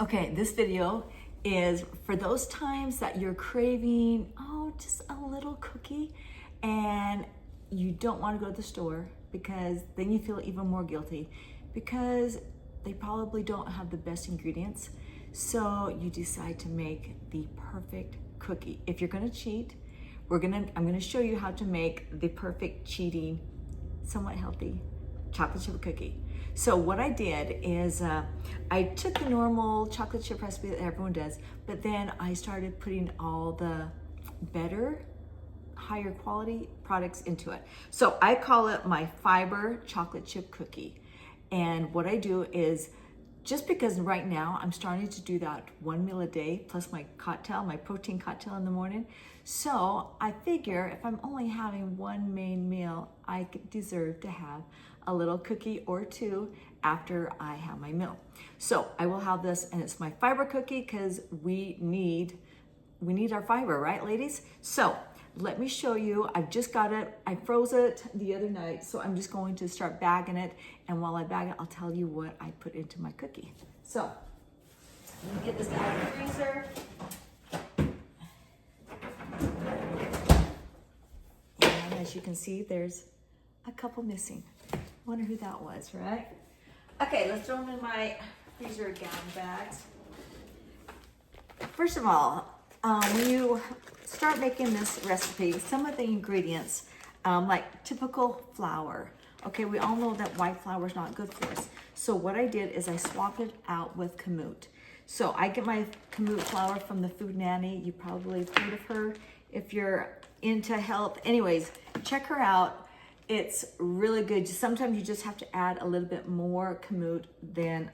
Okay, this video is for those times that you're craving, just a little cookie, and you don't want to go to the store because then you feel even more guilty because they probably don't have the best ingredients. So you decide to make the perfect cookie. If you're gonna cheat, I'm gonna show you how to make the perfect cheating, somewhat healthy chocolate chip cookie. So what I did is I took the normal chocolate chip recipe that everyone does, but then I started putting all the better, higher quality products into it. So I call it my fiber chocolate chip cookie. And what I do is, just because right now I'm starting to do that one meal a day plus my cocktail, my protein cocktail in the morning. So I figure if I'm only having one main meal, I deserve to have a little cookie or two after I have my meal. So I will have this, and it's my fiber cookie because we need our fiber, right, ladies? So let me show you. I've just got it. I froze it the other night, so I'm just going to start bagging it. And while I bag it, I'll tell you what I put into my cookie. So let me get this out of the freezer. And as you can see, there's a couple missing. Wonder who that was, right? Okay, let's throw them in my freezer gallon bags. First of all, when you start making this recipe, some of the ingredients, like typical flour. Okay, we all know that white flour is not good for us. So what I did is I swapped it out with kamut. So I get my kamut flour from the Food Nanny. You probably have heard of her if you're into health. Anyways, check her out. It's really good. Sometimes you just have to add a little bit more kamut than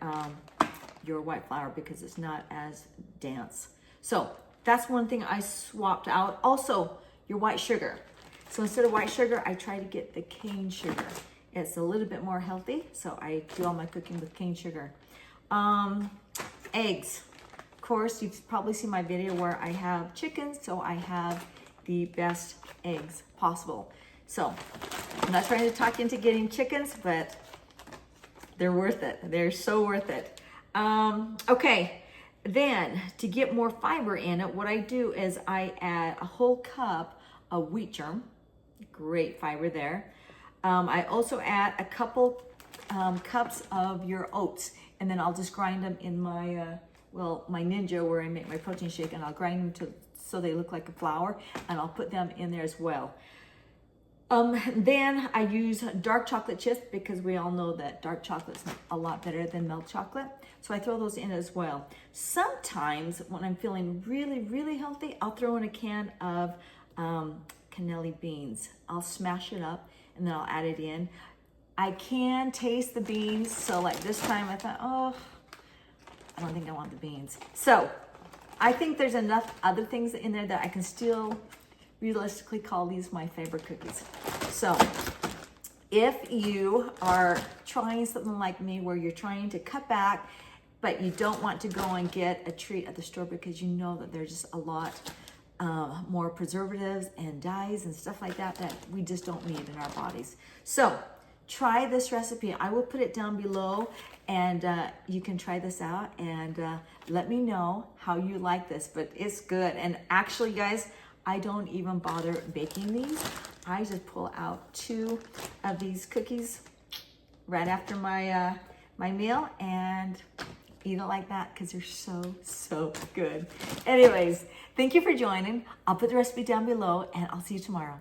your white flour because it's not as dense. So that's one thing I swapped out. Also, your white sugar. So instead of white sugar, I try to get the cane sugar. It's a little bit more healthy, so I do all my cooking with cane sugar. Eggs. Of course, you've probably seen my video where I have chickens, so I have the best eggs possible. So I'm not trying to talk into getting chickens, but they're worth it. They're so worth it. Okay. Then, to get more fiber in it, what I do is I add a whole cup of wheat germ. Great fiber there. I also add a couple cups of your oats, and then I'll just grind them in my, my Ninja where I make my protein shake, and I'll grind them so they look like a flour, and I'll put them in there as well. Then I use dark chocolate chips because we all know that dark chocolate's a lot better than milk chocolate. So I throw those in as well. Sometimes when I'm feeling really, really healthy, I'll throw in a can of cannelli beans. I'll smash it up and then I'll add it in. I can taste the beans. So like this time I thought, I don't think I want the beans. So I think there's enough other things in there that I can still realistically call these my favorite cookies. So if you are trying something like me where you're trying to cut back, but you don't want to go and get a treat at the store because you know that there's just a lot more preservatives and dyes and stuff like that that we just don't need in our bodies. So try this recipe. I will put it down below, and you can try this out and let me know how you like this, but it's good. And actually, guys, I don't even bother baking these. I just pull out 2 of these cookies right after my my meal and eat it like that because they're so good. Anyways, thank you for joining. I'll put the recipe down below, and I'll see you tomorrow.